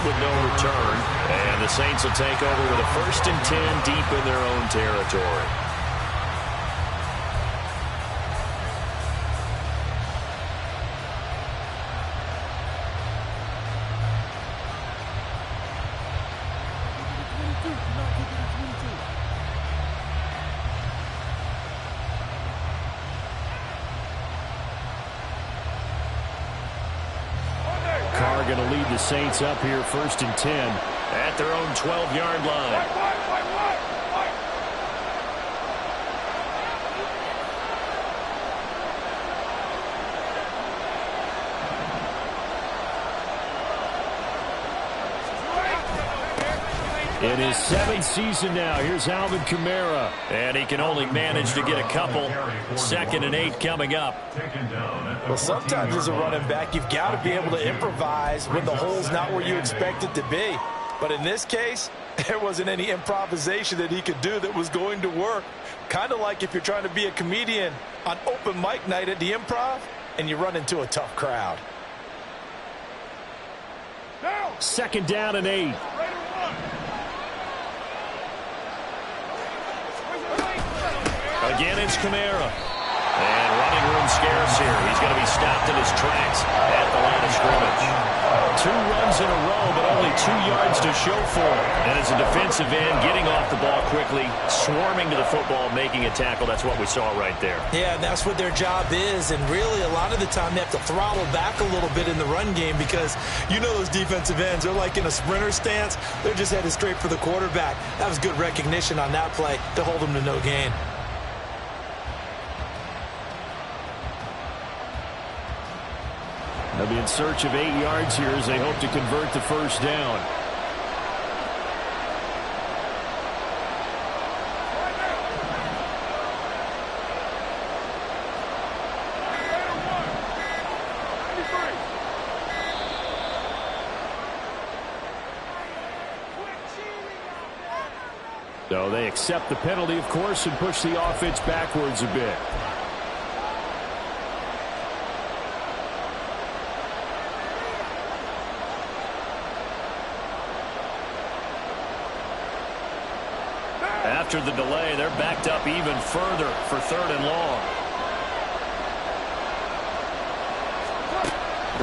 with no return. And the Saints will take over with a 1st and 10 deep in their own territory. Carr going to lead the Saints up here 1st and 10 at their own 12-yard line. In his 7th season now, here's Alvin Kamara. And he can only manage to get a couple. 2nd and 8 coming up. Well, sometimes as a running back, you've got to be able to improvise when the hole's not where you expect it to be. But in this case, there wasn't any improvisation that he could do that was going to work. Kind of like if you're trying to be a comedian on open mic night at the Improv and you run into a tough crowd. 2nd down and 8. Again, it's Kamara. And running room scarce here. He's going to be stopped in his tracks at the line of scrimmage. 2 runs in a row, but only 2 yards to show for it. And as a defensive end, getting off the ball quickly, swarming to the football, making a tackle. That's what we saw right there. Yeah, and that's what their job is. And really, a lot of the time, they have to throttle back a little bit in the run game because you know those defensive ends, they're like in a sprinter stance. They're just headed straight for the quarterback. That was good recognition on that play to hold them to no gain. They'll be in search of 8 yards here as they hope to convert the 1st down. So they accept the penalty, of course, and push the offense backwards a bit. After the delay, they're backed up even further for 3rd and long.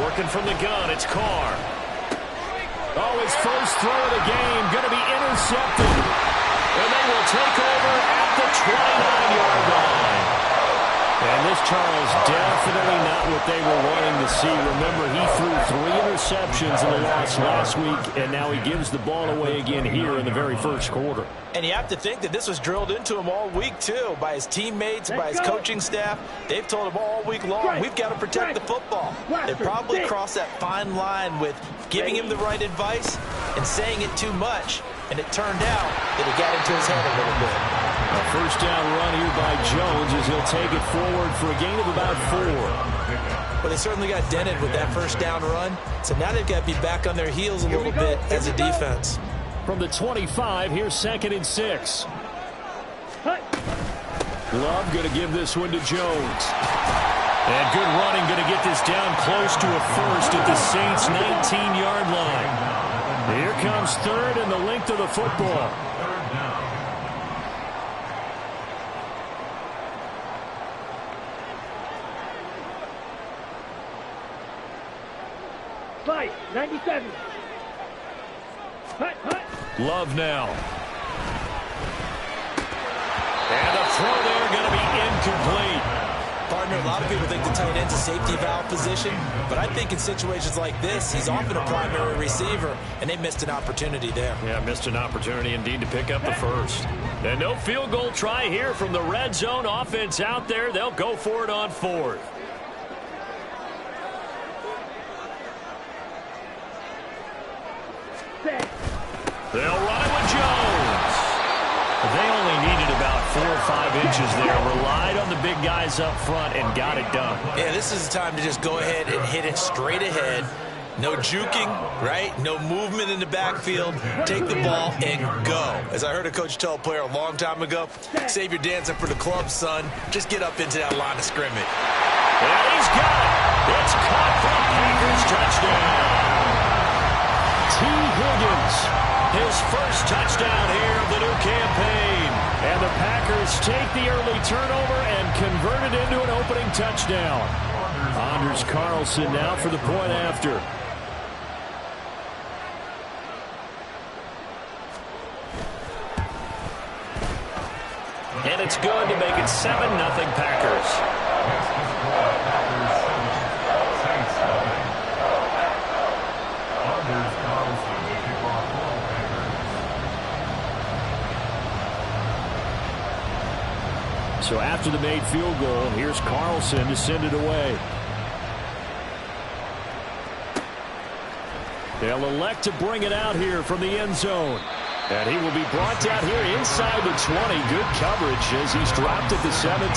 Working from the gun, it's Carr. Oh, his first throw of the game, going to be intercepted. And they will take over at the 29-yard line. And this, Charles, definitely not what they were wanting to see. Remember, he threw 3 interceptions in the loss last week, and now he gives the ball away again here in the very 1st quarter. And you have to think that this was drilled into him all week, too, by his teammates, by his coaching staff. They've told him all week long, we've got to protect the football. They probably crossed that fine line with giving him the right advice and saying it too much. And it turned out that it got into his head a little bit. A 1st down run here by Jones as he'll take it forward for a gain of about 4. Well, they certainly got dented with that 1st down run. So now they've got to be back on their heels a little bit as a defense. From the 25, here's 2nd and 6. Love going to give this one to Jones. And good running, going to get this down close to a 1st at the Saints' 19-yard line. Here comes 3rd and the length of the football. Fight, 97. Love now. And the throw there going to be incomplete. Partner, a lot of people think the tight end's a safety valve position, but I think in situations like this, he's often a primary receiver, and they missed an opportunity there. Yeah, missed an opportunity indeed to pick up the 1st. And no field goal try here from the red zone offense out there. They'll go for it on 4th. They'll run it with Jones. They only needed about 4 or 5 inches there. Relied on the big guys up front and got it done. Yeah, this is the time to just go ahead and hit it straight ahead. No juking, right? No movement in the backfield. Take the ball and go. As I heard a coach tell a player a long time ago, save your dancing for the club, son. Just get up into that line of scrimmage. And he's got it. It's caught for a Packers touchdown. T. Higgins. His first touchdown here of the new campaign. And the Packers take the early turnover and convert it into an opening touchdown. Anders Carlson now for the point after. And it's good to make it 7-0 Packers. So after the made field goal, here's Carlson to send it away. They'll elect to bring it out here from the end zone. And he will be brought down here inside the 20. Good coverage as he's dropped at the 17.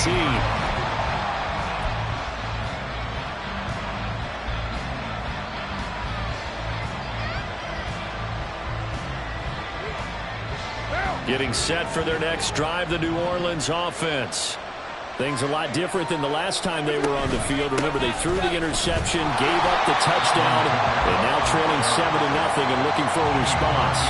Getting set for their next drive, the New Orleans offense. Things a lot different than the last time they were on the field. Remember, they threw the interception, gave up the touchdown, and now trailing 7-0 and looking for a response.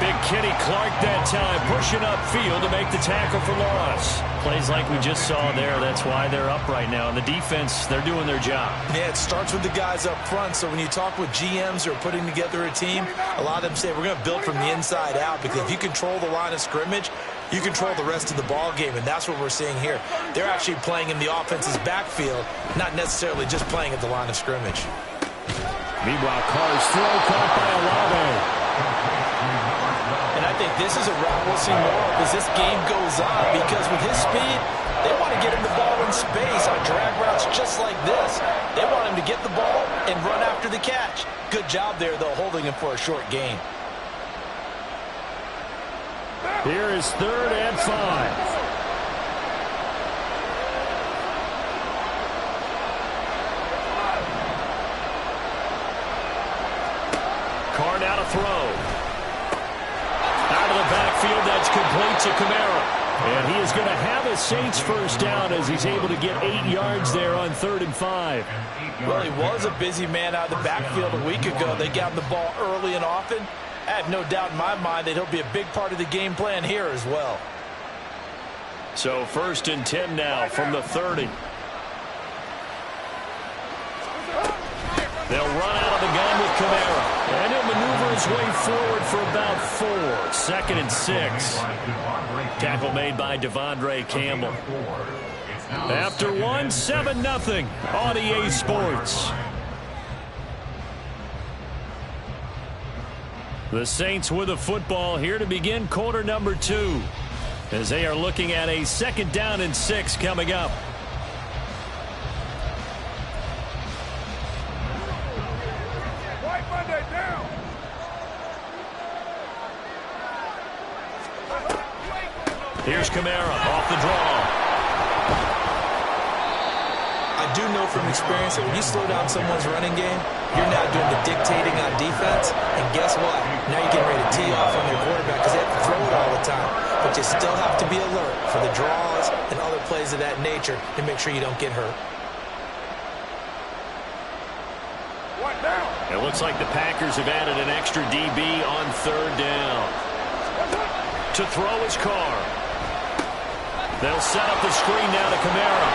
Big Kenny Clark that time, pushing upfield to make the tackle for loss. Plays like we just saw there. That's why they're up right now. And the defense, they're doing their job. Yeah, it starts with the guys up front. So when you talk with GMs who are putting together a team, a lot of them say we're going to build from the inside out, because if you control the line of scrimmage, you control the rest of the ball game, and that's what we're seeing here. They're actually playing in the offense's backfield, not necessarily just playing at the line of scrimmage. Meanwhile, Carr's throw caught by Olave. And I think this is a route we'll see more of as this game goes on, because with his speed, they want to get him the ball in space on drag routes just like this. They want him to get the ball and run after the catch. Good job there, though, holding him for a short gain. Here is 3rd and 5. Carr now to throw. Out of the backfield, that's complete to Kamara. And he is going to have a Saints first down as he's able to get 8 yards there on 3rd and 5. Well, he was a busy man out of the backfield a week ago. They got him the ball early and often. I have no doubt in my mind that he'll be a big part of the game plan here as well. So 1st and 10 now from the 30. They'll run out of the gun with Kamara. And he'll maneuver his way forward for about 4. 2nd and 6. Tackle made by Devondre Campbell. After 1, 7-0 on EA Sports. The Saints with the football here to begin quarter number 2, as they are looking at a 2nd down and 6 coming up. Here's Kamara off the draw. I do know from experience that when you slow down someone's running game, you're now doing the dictating on defense. And guess what? Now you're getting ready to tee off on their quarterback because they have to throw it all the time. But you still have to be alert for the draws and other plays of that nature to make sure you don't get hurt. It looks like the Packers have added an extra DB on 3rd down. To throw is Carr. They'll set up the screen now to Kamara.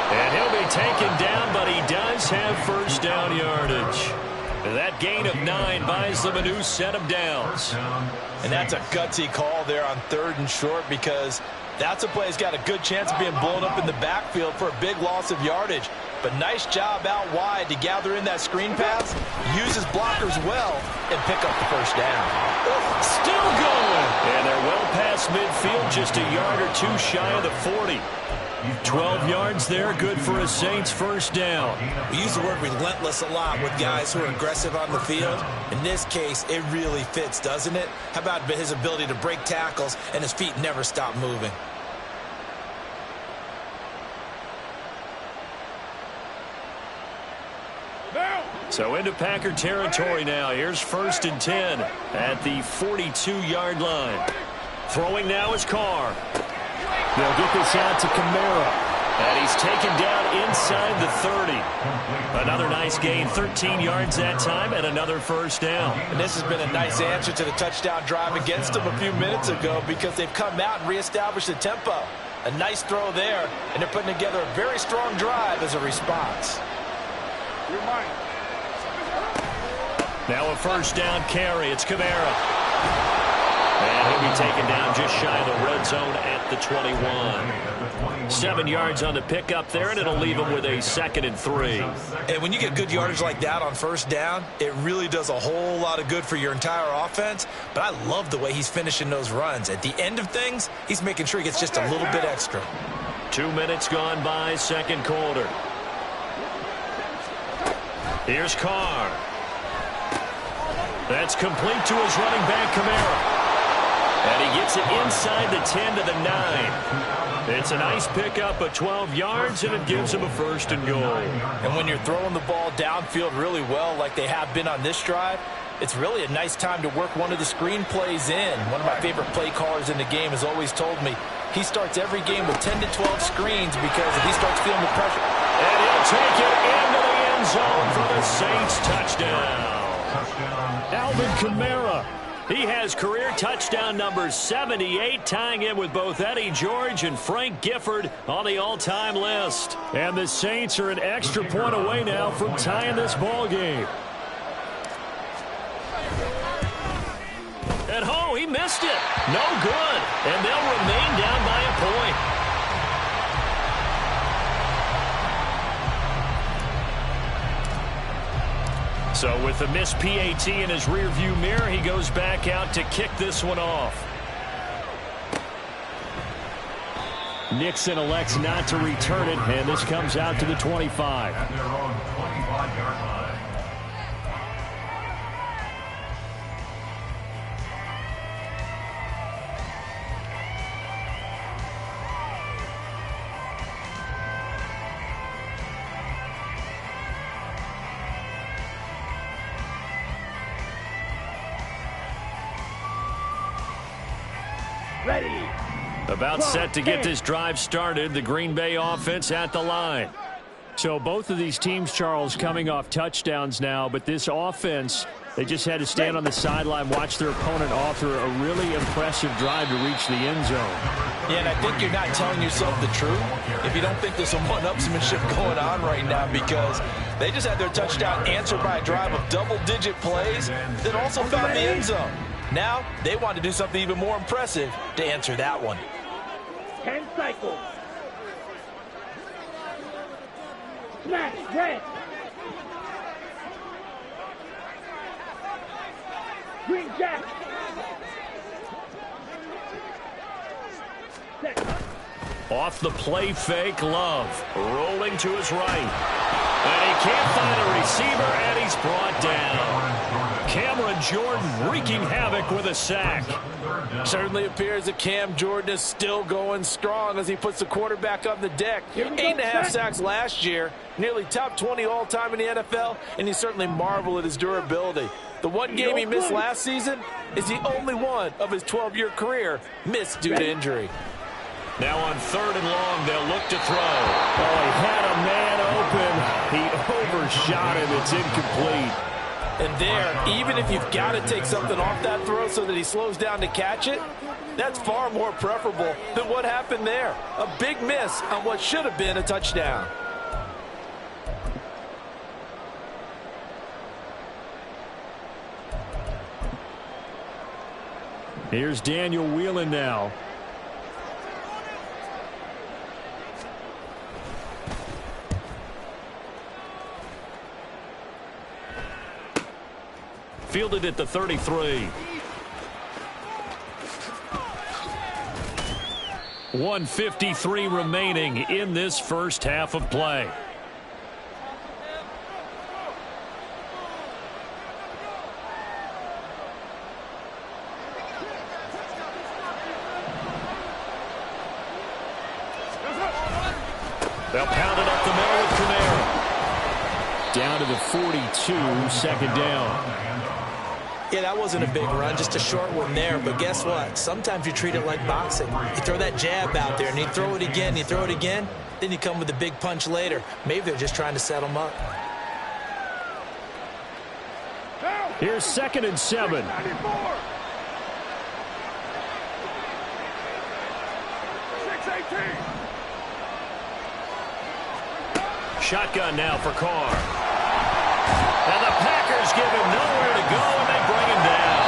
And he'll be taken down, but he does have first down yardage. That gain of 9 buys them a new set of downs. And that's a gutsy call there on 3rd and short, because that's a play that's got a good chance of being blown up in the backfield for a big loss of yardage. But nice job out wide to gather in that screen pass, use his blockers well, and pick up the first down. Still going. And they're well past midfield, just a yard or 2 shy of the 40. 12 yards there, good for a Saints first down. We use the word relentless a lot with guys who are aggressive on the field. In this case, it really fits, doesn't it? How about his ability to break tackles and his feet never stop moving? So into Packer territory now. Here's 1st and 10 at the 42-yard line. Throwing now is Carr. They'll get this out to Kamara. And he's taken down inside the 30. Another nice gain, 13 yards that time, and another first down. And this has been a nice answer to the touchdown drive against them a few minutes ago because they've come out and reestablished the tempo. A nice throw there, and they're putting together a very strong drive as a response. Now a first down carry. It's Kamara. And he'll be taken down just shy of the red zone at the 21. 7 yards on the pickup there, and it'll leave him with a 2nd and 3. And when you get good yardage like that on first down, it really does a whole lot of good for your entire offense. But I love the way he's finishing those runs. At the end of things, he's making sure he gets just a little bit extra. 2 minutes gone by, second quarter. Here's Carr. That's complete to his running back, Kamara. And he gets it inside the 10 to the 9. It's a nice pickup of 12 yards, and it gives him a 1st and goal. And when you're throwing the ball downfield really well like they have been on this drive, it's really a nice time to work one of the screen plays in. One of my favorite play callers in the game has always told me he starts every game with 10 to 12 screens because if he starts feeling the pressure. And he'll take it into the end zone for the Saints touchdown. Alvin Kamara. He has career touchdown number 78, tying in with both Eddie George and Frank Gifford on the all-time list. And the Saints are an extra point away now from tying this ball game. And oh, he missed it. No good. And they'll remain down by a point. So with the missed PAT in his rearview mirror, he goes back out to kick this one off. Nixon elects not to return it, and this comes out to the 25. At their own 25-yard line. About set to get this drive started. The Green Bay offense at the line. So both of these teams, Charles, coming off touchdowns now, but this offense, they just had to stand on the sideline, watch their opponent author a really impressive drive to reach the end zone. Yeah, and I think you're not telling yourself the truth if you don't think there's some one-upsmanship going on right now, because they just had their touchdown answered by a drive of double-digit plays that also found the end zone. Now they want to do something even more impressive to answer that one. 10 cycles. Smash, red. Green jack. Off the play fake, Love. Rolling to his right. And he can't find a receiver, and he's brought down. Cameron Jordan wreaking havoc with a sack. Certainly appears that Cam Jordan is still going strong as he puts the quarterback on the deck. 8.5 sacks last year, nearly top 20 all-time in the NFL, and you certainly marvel at his durability. The one game he missed last season is the only one of his 12-year career missed due to injury. Now on 3rd and long, they'll look to throw. Oh, he had a man open. He overshot him. It's incomplete. And there, even if you've got to take something off that throw so that he slows down to catch it, that's far more preferable than what happened there. A big miss on what should have been a touchdown. Here's Daniel Whelan now. Fielded at the 33. 1:53 remaining in this first half of play. They'll pound it up the middle with Kamara. Down to the 42, second down. Yeah, that wasn't a big run, just a short one there. But guess what? Sometimes you treat it like boxing. You throw that jab out there, and you throw it again, then you come with a big punch later. Maybe they're just trying to set them up. Here's 2nd and 7. Shotgun now for Carr. And the Packers give him nowhere to go, and they bring him down.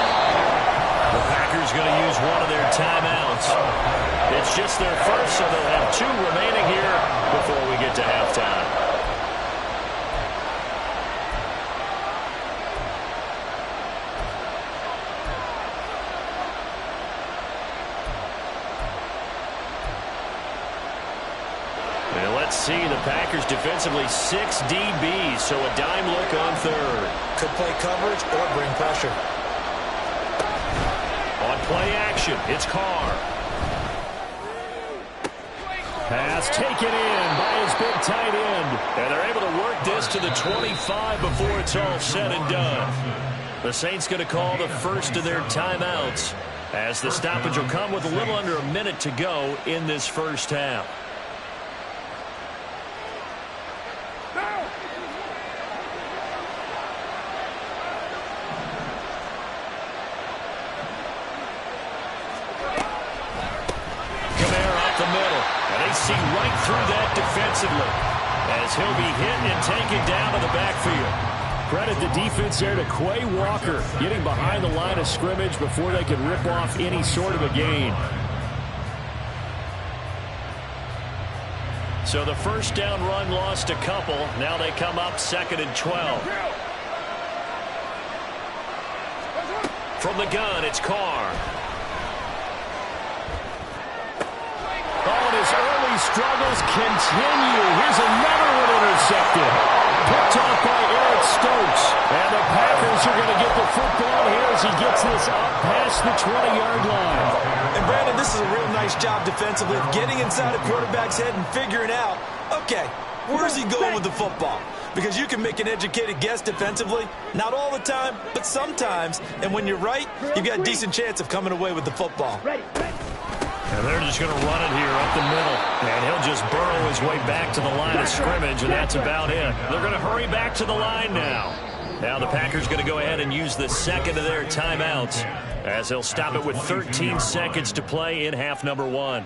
The Packers going to use one of their timeouts. It's just their first, so they'll have 2 remaining here before we get to halftime. And let's see, the Packers defensively 6 DBs, so a dime look on 3rd. Could play coverage or bring pressure. On play action, it's Carr. Pass taken in by his big tight end. And they're able to work this to the 25 before it's all said and done. The Saints going to call the first of their timeouts, as the stoppage will come with a little under a minute to go in this first half. See right through that defensively, as he'll be hit and taken down to the backfield. Credit the defense there to Quay Walker, getting behind the line of scrimmage before they can rip off any sort of a gain. So the first down run lost a couple. Now they come up 2nd and 12. From the gun, it's Carr. His early struggles continue. Here's another one intercepted. Picked off by Eric Stokes. And the Packers are going to get the football here as he gets this up past the 20-yard line. And Brandon, this is a real nice job defensively of getting inside a quarterback's head and figuring out, okay, where's he going with the football? Because you can make an educated guess defensively. Not all the time, but sometimes. And when you're right, you've got a decent chance of coming away with the football. And they're just going to run it here up the middle. And he'll just burrow his way back to the line of scrimmage, and that's about it. They're going to hurry back to the line now. Now the Packers going to go ahead and use the second of their timeouts, as they'll stop it with 13 seconds to play in half number 1.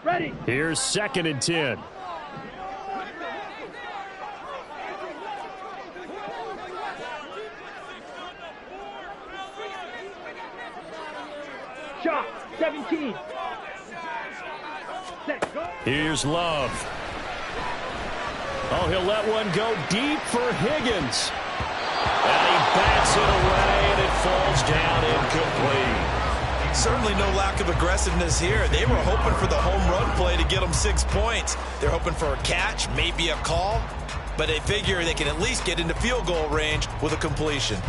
Ready. Here's 2nd and 10. Shot, 17. Here's Love. Oh, he'll let one go deep for Higgins. And he bats it away, and it falls down incomplete. Certainly no lack of aggressiveness here. They were hoping for the home run play to get them 6 points. They're hoping for a catch, maybe a call, but they figure they can at least get into field goal range with a completion.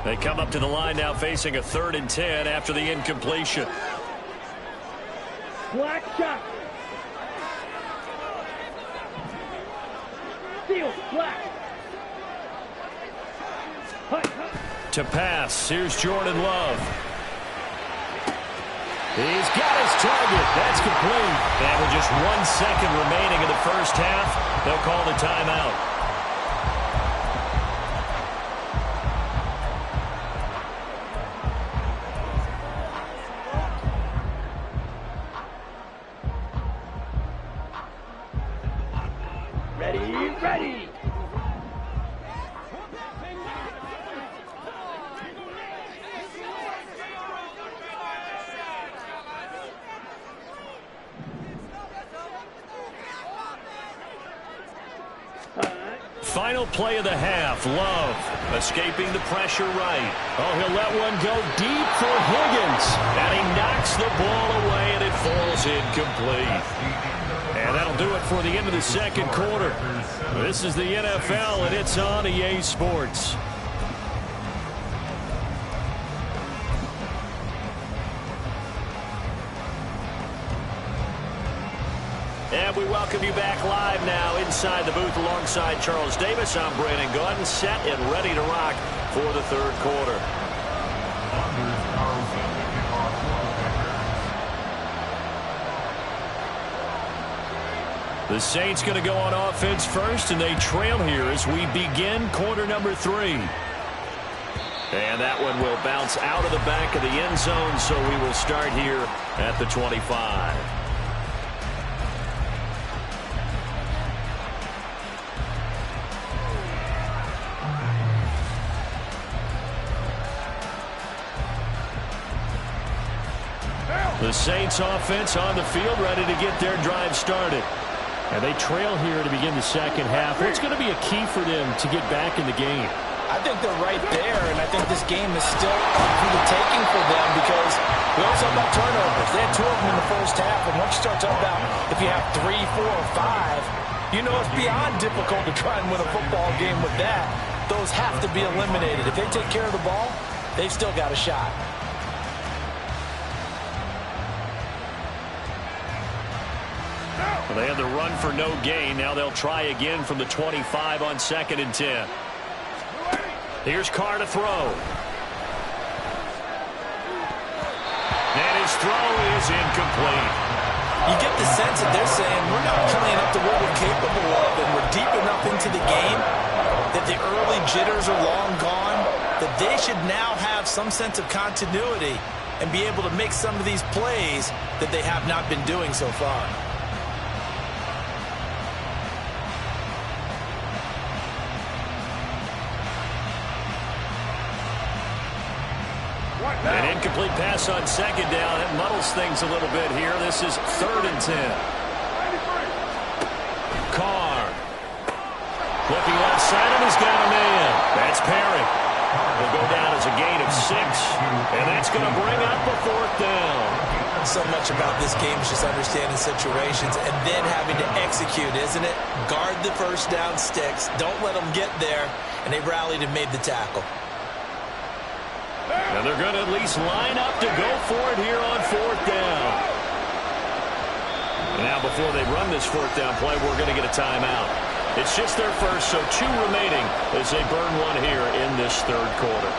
They come up to the line now facing a 3rd and 10 after the incompletion. Black shot. Steal, black. To pass, here's Jordan Love. He's got his target. That's complete. And with just 1 second remaining in the first half, they'll call the timeout. Ready. Final play of the half. Love escaping the pressure right. Oh, he'll let one go deep for Higgins. And he knocks the ball away, and it falls incomplete. And that'll do it for the end of the second quarter. This is the NFL, and it's on EA Sports. And we welcome you back live now inside the booth alongside Charles Davis. I'm Brandon Gaudin, set and ready to rock for the third quarter. The Saints going to go on offense first, and they trail here as we begin quarter number 3. And that one will bounce out of the back of the end zone, so we will start here at the 25. The Saints offense on the field, ready to get their drive started. And they trail here to begin the second half. What's going to be a key for them to get back in the game? I think they're right there, and I think this game is still up for the taking for them because we also talk about turnovers. They had 2 of them in the first half, and once you start talking about if you have 3, 4, or 5, you know it's beyond difficult to try and win a football game with that. Those have to be eliminated. If they take care of the ball, they've still got a shot. Well, they had the run for no gain. Now they'll try again from the 25 on 2nd and 10. Here's Carr to throw. And his throw is incomplete. You get the sense that they're saying we're not playing up to what we're capable of, and we're deep enough into the game that the early jitters are long gone, that they should now have some sense of continuity and be able to make some of these plays that they have not been doing so far. An incomplete pass on 2nd down. It muddles things a little bit here. This is 3rd and 10. Carr. Looking left side, and he's got a man. That's Perry. Will go down as a gain of 6. And that's going to bring up a 4th down. So much about this game is just understanding situations and then having to execute, isn't it? Guard the first down sticks. Don't let them get there. And they rallied and made the tackle. And they're going to at least line up to go for it here on 4th down. Now, before they run this 4th down play, we're going to get a timeout. It's just their first, so 2 remaining as they burn one here in this third quarter.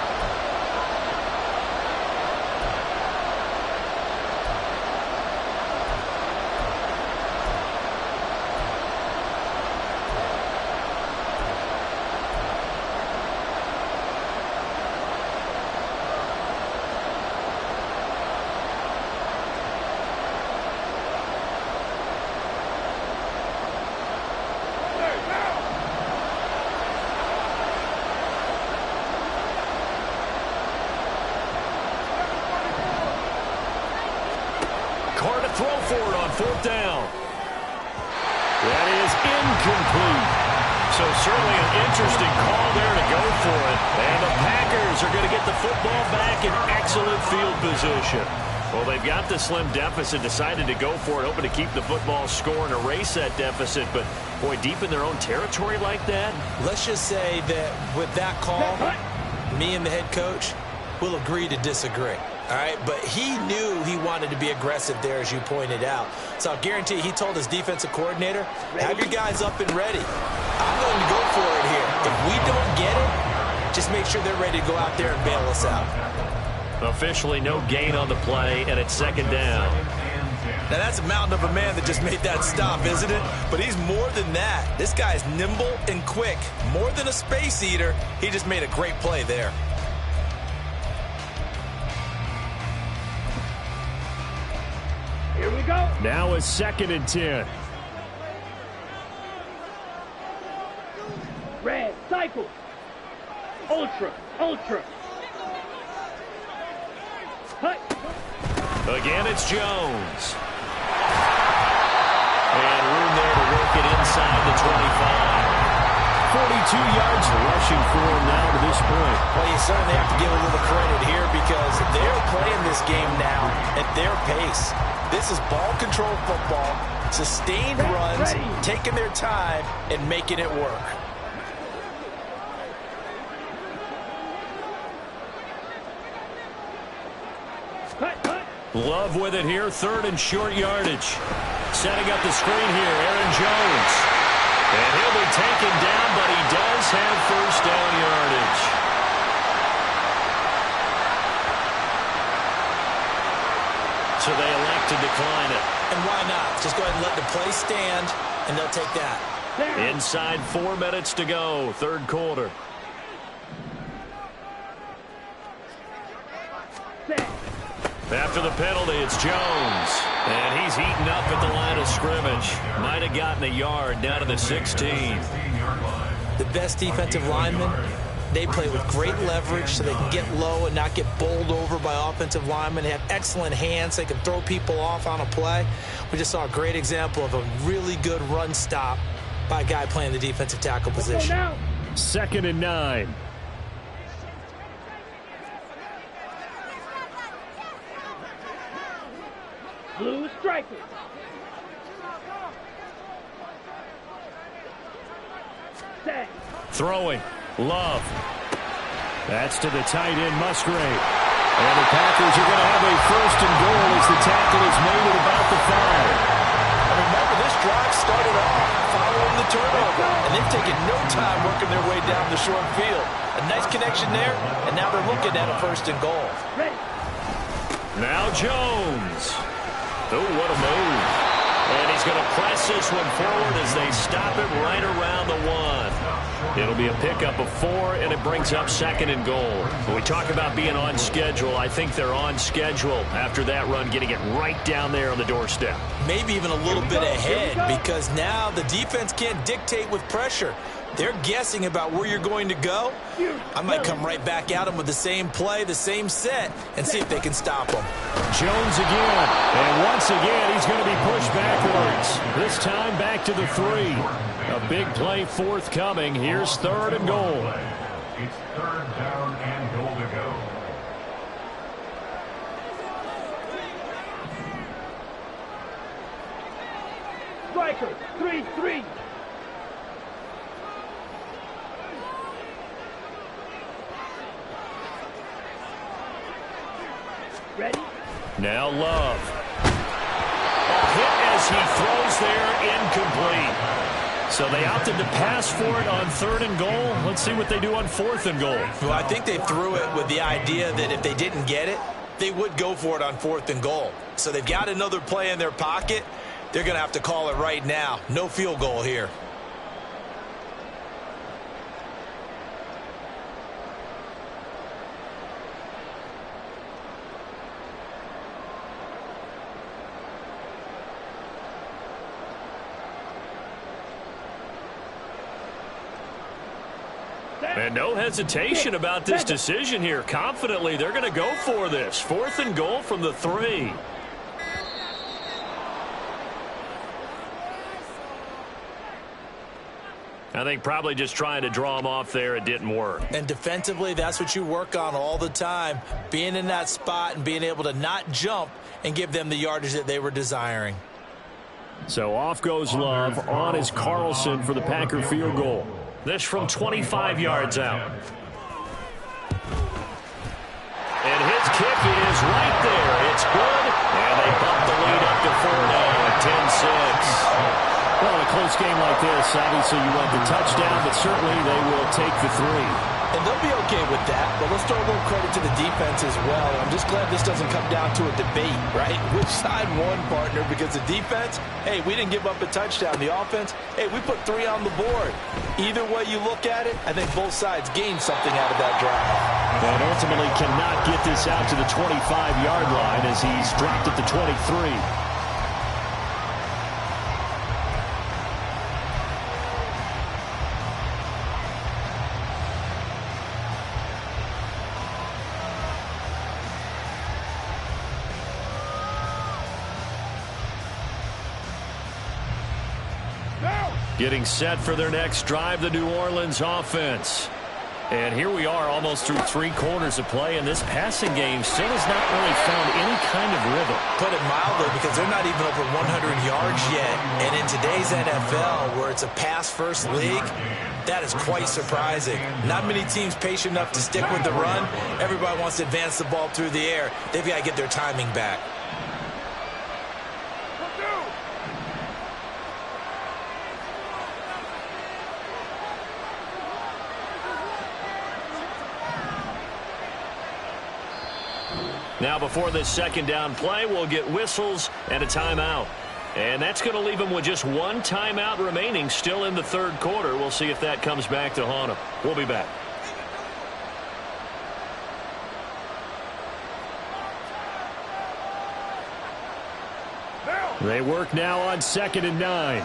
Throw for it on 4th down. That is incomplete. So certainly an interesting call there to go for it. And the Packers are going to get the football back in excellent field position. Well, they've got the slim deficit, decided to go for it, hoping to keep the football score and erase that deficit. But, boy, deep in their own territory like that. Let's just say that with that call, me and the head coach will agree to disagree. All right, but he knew he wanted to be aggressive there, as you pointed out. So I'll guarantee he told his defensive coordinator, have your guys up and ready. I'm going to go for it here. If we don't get it, just make sure they're ready to go out there and bail us out. Officially no gain on the play, and it's 2nd down. Now, that's a mountain of a man that just made that stop, isn't it? But he's more than that. This guy's nimble and quick. More than a space eater, he just made a great play there. Here we go. Now it's 2nd and 10. Red, cycle. Ultra, ultra. Hut. Again, it's Jones. And room there to work it inside the 25. 42 yards rushing for him now to this point. Well, you certainly have to give a little credit here because they're playing this game now at their pace. This is ball control football, sustained runs, taking their time, and making it work. Love with it here, 3rd and short yardage. Setting up the screen here, Aaron Jones. And he'll be taken down, but he does have first down yardage. So they elect to decline it. And why not? Just go ahead and let the play stand, and they'll take that. Inside 4 minutes to go, third quarter. After the penalty, it's Jones. And he's heating up at the line of scrimmage. Might have gotten a yard down to the 16. The best defensive linemen, they play with great leverage so they can get low and not get bowled over by offensive linemen. They have excellent hands. They can throw people off on a play. We just saw a great example of a really good run stop by a guy playing the defensive tackle position. 2nd and 9. Blue striker. Set. Throwing. Love. That's to the tight end, Musgrave. And the Packers are going to have a first and goal as the tackle is made at about the 5. And remember, this drive started off following the turnover, and they've taken no time working their way down the short field. A nice connection there, and now they're looking at a first and goal. Ready. Now Jones. Oh, what a move. And he's going to press this one forward as they stop it right around the 1. It'll be a pickup of 4, and it brings up 2nd and goal. When we talk about being on schedule, I think they're on schedule after that run, getting it right down there on the doorstep. Maybe even a little bit ahead, because now the defense can't dictate with pressure. They're guessing about where you're going to go. I might come right back at them with the same play, the same set, and see if they can stop them. Jones again. And once again, he's going to be pushed backwards. This time back to the 3. A big play forthcoming. Here's 3rd and goal. It's 3rd down and goal to go. Striker. 3-3. Ready? Now Love. A hit as he throws there, incomplete. So they opted to pass for it on 3rd and goal. Let's see what they do on 4th and goal. Well, I think they threw it with the idea that if they didn't get it, they would go for it on 4th and goal. So they've got another play in their pocket. They're going to have to call it right now. No field goal here. And no hesitation about this decision here. Confidently, they're going to go for this. 4th and goal from the 3. I think probably just trying to draw him off there. It didn't work. And defensively, that's what you work on all the time. Being in that spot and being able to not jump and give them the yardage that they were desiring. So off goes Love. On is Carlson for the Packer field goal. This from 25 yards out. And his kick is right there. It's good. And they bump the lead up to 4 now at 10-6. Well, in a close game like this, obviously you want the touchdown, but certainly they will take the 3. And they'll be okay with that, but let's throw a little credit to the defense as well. I'm just glad this doesn't come down to a debate, right? Which side won, partner? Because the defense, hey, we didn't give up a touchdown. The offense, hey, we put 3 on the board. Either way you look at it, I think both sides gained something out of that drive. And ultimately cannot get this out to the 25-yard line as he's dropped at the 23. Getting set for their next drive, the New Orleans offense. And here we are almost through 3 quarters of play, and this passing game still has not really found any kind of rhythm. Put it mildly, because they're not even over 100 yards yet. And in today's NFL, where it's a pass-first league, that is quite surprising. Not many teams patient enough to stick with the run. Everybody wants to advance the ball through the air. They've got to get their timing back. Now before this second down play, we'll get whistles and a timeout. And that's going to leave them with just one timeout remaining still in the third quarter. We'll see if that comes back to haunt them. We'll be back. They work now on 2nd and 9.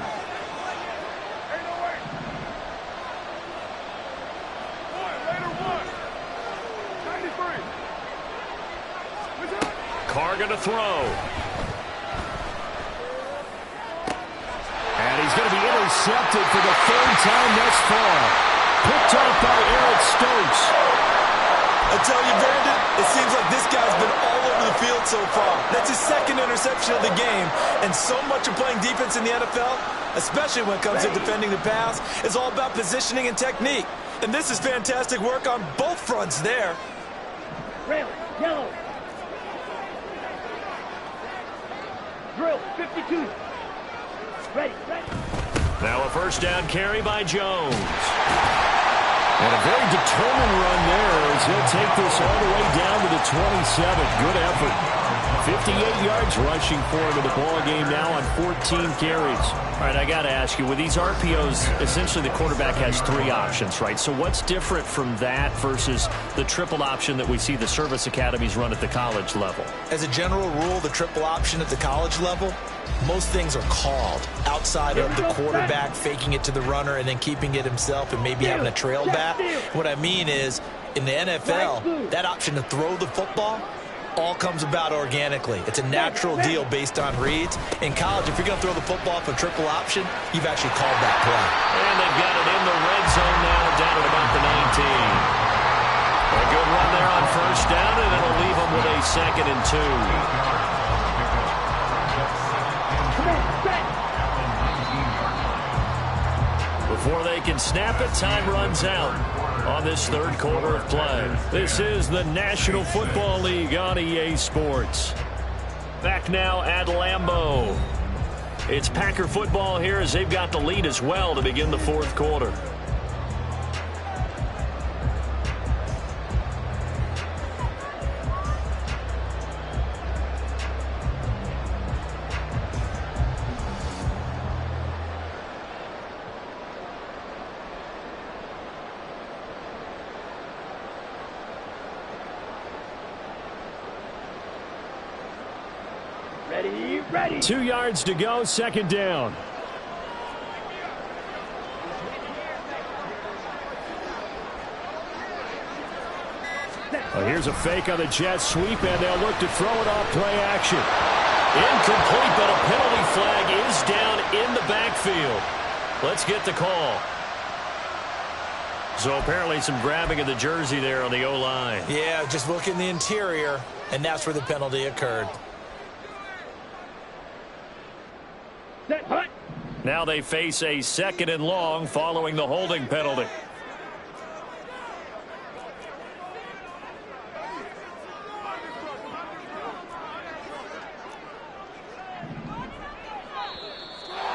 Carr going to throw. And he's going to be intercepted for the third time thus far. Picked off by Eric Stokes. I tell you, Brandon, it seems like this guy's been all over the field so far. That's his second interception of the game. And so much of playing defense in the NFL, especially when it comes to defending the pass, is all about positioning and technique. And this is fantastic work on both fronts there. Rail, yellow. Drill, 52. Ready. Now a first down carry by Jones. And a very determined run there as he'll take this all the way down to the 27. Good effort. 58 yards rushing for him in the ball game now on 14 carries. All right, I got to ask you, with these RPOs, essentially the quarterback has 3 options, right? So what's different from that versus the triple option that we see the service academies run at the college level? As a general rule, the triple option at the college level, most things are called outside of the quarterback faking it to the runner and then keeping it himself and maybe having a trail back. What I mean is, in the NFL, that option to throw the football all comes about organically. It's a natural deal based on reads. In college, if you're going to throw the football for triple option, you've actually called that play. And they've got it in the red zone now, down at about the 19. A good run there on first down, and it'll leave them with a 2nd and 2. Before they can snap it, time runs out on this third quarter of play. This is the National Football League on EA Sports. Back now at Lambeau. It's Packer football here as they've got the lead as well to begin the fourth quarter. Ready. 2 yards to go, second down. Well, here's a fake on the jet sweep, and they'll look to throw it off play action. Incomplete, but a penalty flag is down in the backfield. Let's get the call. So apparently some grabbing of the jersey there on the O-line. Yeah, just look in the interior, and that's where the penalty occurred. Set, hut. Now they face a 2nd and long following the holding penalty.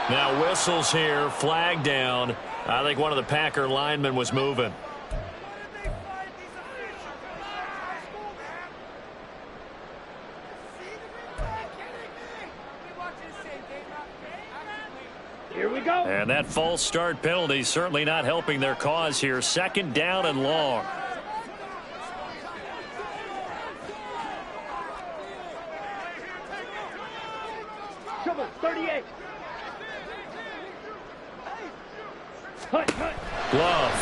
Now whistles here, flag down. I think one of the Packer linemen was moving. Here we go. And that false start penalty certainly not helping their cause here. 2nd down and long. Trouble, 38. Hut. Glove.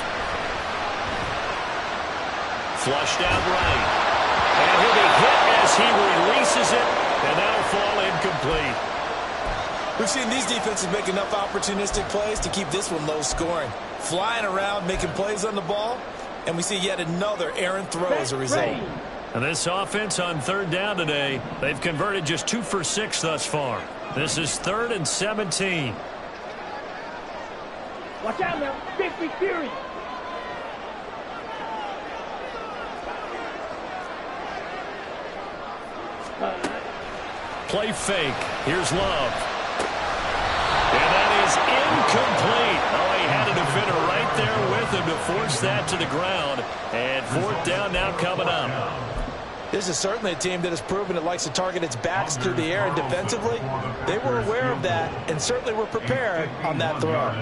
Flushed out right. And he'll be hit as he releases it, and that'll fall incomplete. We've seen these defenses make enough opportunistic plays to keep this one low scoring. Flying around, making plays on the ball, and we see yet another errant throw as a result. And this offense on 3rd down today, they've converted just 2 for 6 thus far. This is 3rd and 17. Watch out now. Victory Fury. Play fake. Here's Love. And that is incomplete. Oh, he had a defender right there with him to force that to the ground. And 4th down now coming up. This is certainly a team that has proven it likes to target its backs through the air, and defensively, they were aware of that and certainly were prepared on that throw.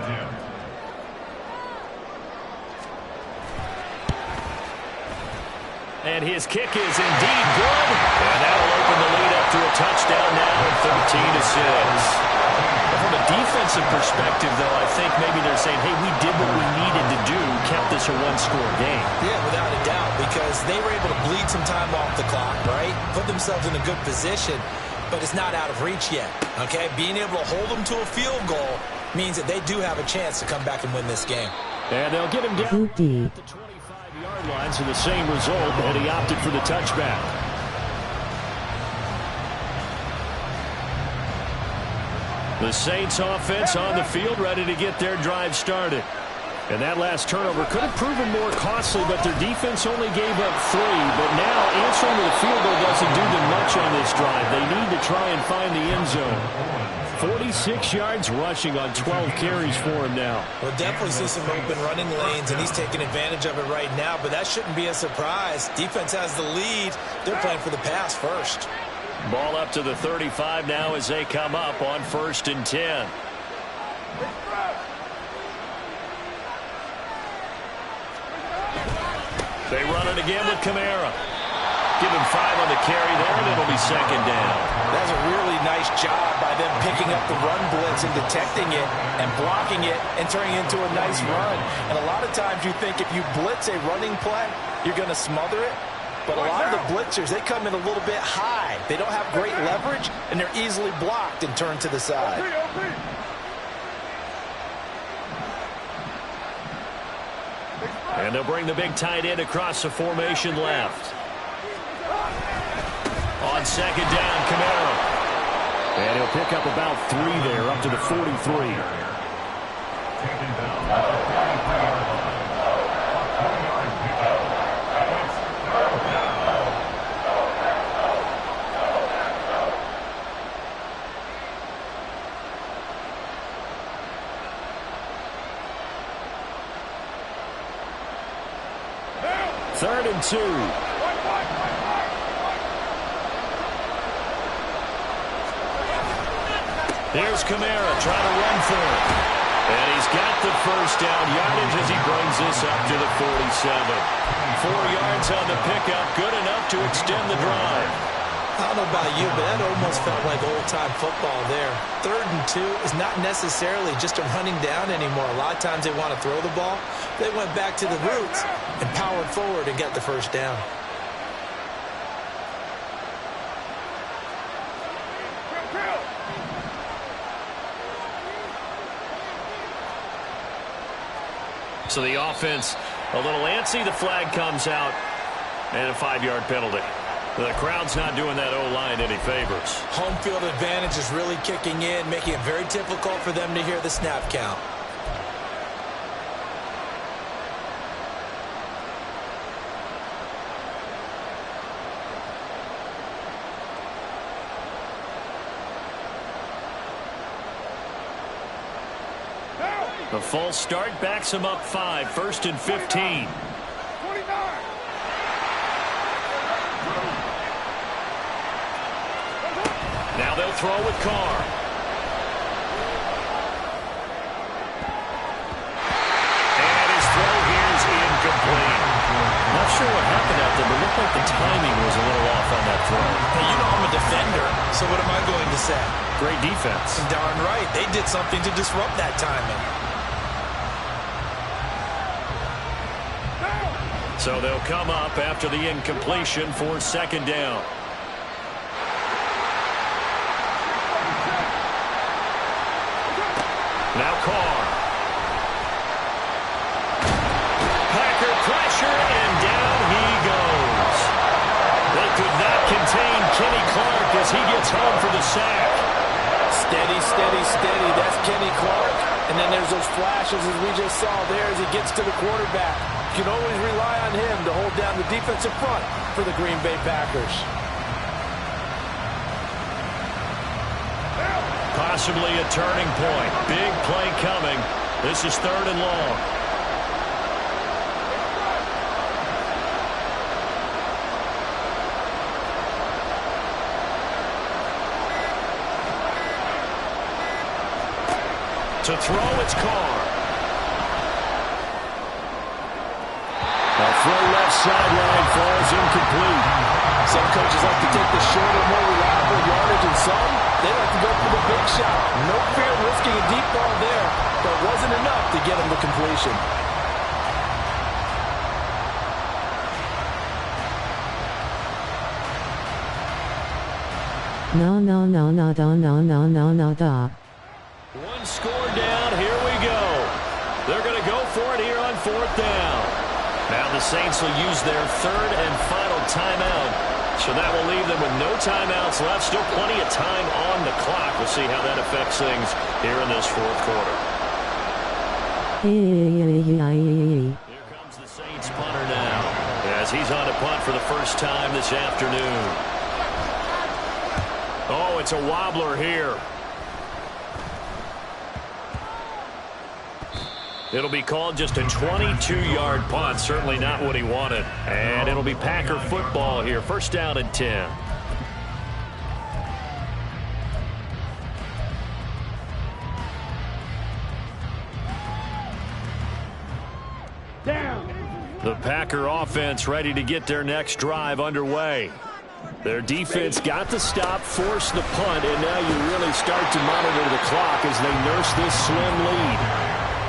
And his kick is indeed good. And that'll open the lead up to a touchdown now at 13-6. From a defensive perspective, though, I think maybe they're saying, hey, we did what we needed to do, kept this a one-score game. Yeah, without a doubt, because they were able to bleed some time off the clock, right? Put themselves in a good position, but it's not out of reach yet, okay? Being able to hold them to a field goal means that they do have a chance to come back and win this game. And they'll get him down at the 25-yard line, so the same result, and he opted for the touchback. The Saints offense on the field, ready to get their drive started. And that last turnover could have proven more costly, but their defense only gave up 3. But now answering to the field goal doesn't do them much on this drive. They need to try and find the end zone. 46 yards rushing on 12 carries for him now. We'll definitely see some open running lanes, and he's taking advantage of it right now, but that shouldn't be a surprise. Defense has the lead. They're playing for the pass first. Ball up to the 35 now as they come up on 1st and 10. They run it again with Kamara. Give him 5 on the carry there, and it'll be 2nd down. That's a really nice job by them picking up the run blitz and detecting it and blocking it and turning it into a nice run. And a lot of times you think if you blitz a running play, you're going to smother it. But a lot of the blitzers, they come in a little bit high. They don't have great leverage, and they're easily blocked and turned to the side. And they'll bring the big tight end across the formation left. On 2nd down, Kamara. And he'll pick up about 3 there, up to the 43. Third and 2. Here's Kamara trying to run for it. And he's got the first down yardage as he brings this up to the 47. 4 yards on the pickup, good enough to extend the drive. I don't know about you, but that almost felt like old-time football there. 3rd and 2 is not necessarily just a running down anymore. A lot of times they want to throw the ball. They went back to the roots and powered forward and got the first down. So the offense a little antsy. The flag comes out and a 5-yard penalty. The crowd's not doing that O-line any favors. Home field advantage is really kicking in, making it very difficult for them to hear the snap count. The false start backs him up 5, 1st and 15. Now they'll throw with Carr. And his throw here is incomplete. Not sure what happened out there, but it looked like the timing was a little off on that throw. Hey, you know I'm a defender, so what am I going to say? Great defense. Darn right. They did something to disrupt that timing. So they'll come up after the incompletion for 2nd down. Now Carr. Packer pressure, and down he goes. They could not contain Kenny Clark as he gets home for the sack. Steady, steady, steady. That's Kenny Clark. And then there's those flashes as we just saw there as he gets to the quarterback. You can always rely on him to hold down the defensive front for the Green Bay Packers. Possibly a turning point. Big play coming. This is 3rd and long. To throw, it's Carr. A throw left sideline falls incomplete. Some coaches like to take the shorter, more reliable yardage, and some, they like to go for the big shot. No fear of risking a deep ball there, but it wasn't enough to get him to completion. No. One score down, here we go. They're going to go for it here on 4th down. Now the Saints will use their 3rd and final timeout. So that will leave them with no timeouts left. Still plenty of time on the clock. We'll see how that affects things here in this 4th quarter. Here comes the Saints punter now, as he's on to punt for the first time this afternoon. Oh, it's a wobbler here. It'll be called just a 22-yard punt. Certainly not what he wanted. And it'll be Packer football here. 1st down and 10. Down. The Packer offense ready to get their next drive underway. Their defense got the stop, forced the punt, and now you really start to monitor the clock as they nurse this slim lead.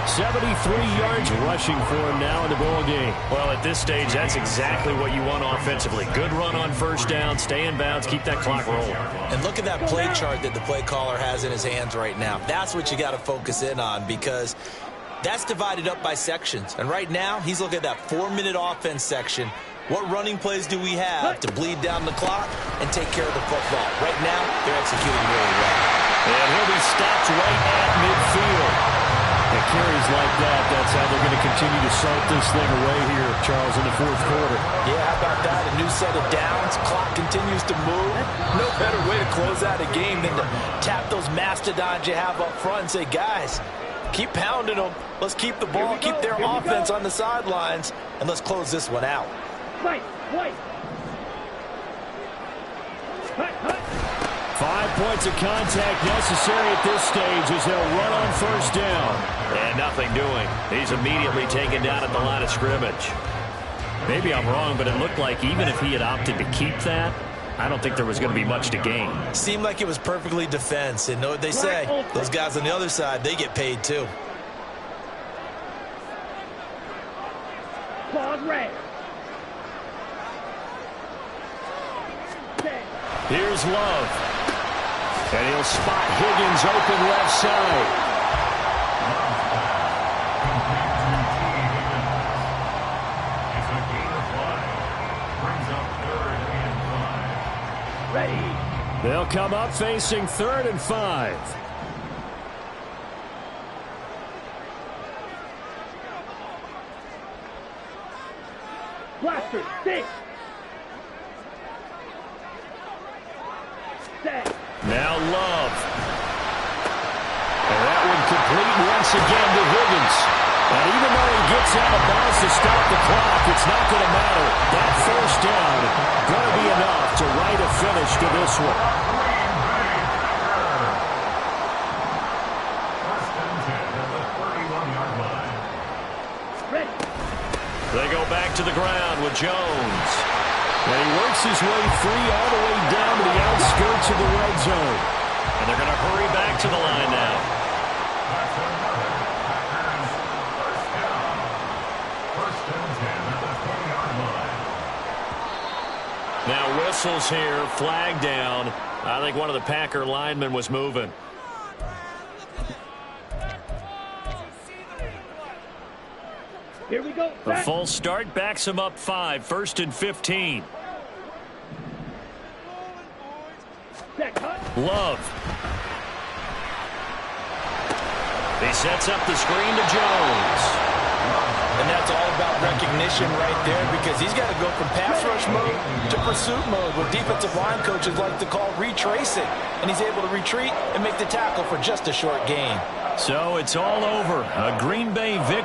73 yards rushing for him now in the ball game. Well, at this stage, that's exactly what you want offensively. Good run on 1st down, stay in bounds, keep that clock rolling. And look at that play chart that the play caller has in his hands right now. That's what you got to focus in on, because that's divided up by sections. And right now, he's looking at that 4-minute offense section. What running plays do we have to bleed down the clock and take care of the football? Right now, they're executing really well. And he'll be stopped right at midfield. The carries like that, that's how they're going to continue to salt this thing away here, Charles, in the 4th quarter. Yeah, how about that? A new set of downs. Clock continues to move. No better way to close out a game than to tap those mastodons you have up front and say, guys, keep pounding them. Let's keep the ball, keep their offense on the sidelines, and let's close this one out. Fight. 5 points of contact necessary at this stage as they'll run on 1st down. And nothing doing. He's immediately taken down at the line of scrimmage. Maybe I'm wrong, but it looked like even if he had opted to keep that, I don't think there was going to be much to gain. Seemed like it was perfectly defense. And know what they say? Those guys on the other side, they get paid too. Claude Ray. Here's Love. And he'll spot Higgins open left side. It's a gain of 5. Brings up 3rd and 5. Ready. They'll come up facing 3rd and 5. Blaster. 6. Now Love. And that one complete once again to Higgins. And even though he gets out of bounds to stop the clock, it's not going to matter. That 1st down going to be enough to write a finish to this one. First and 10 at the 31-yard line. Ready. They go back to the ground with Jones. And he works his way free all the way down to the outskirts of the red zone. And they're going to hurry back to the line now. That's another Packers first down. First and 10 at the 20-yard line. Now whistles here, flag down. I think one of the Packer linemen was moving. Here we go. A full start backs him up 5, 1st and 15. Love. He sets up the screen to Jones. And that's all about recognition right there, because he's got to go from pass rush mode to pursuit mode, what defensive line coaches like to call retracing. And he's able to retreat and make the tackle for just a short gain. So it's all over. A Green Bay victory.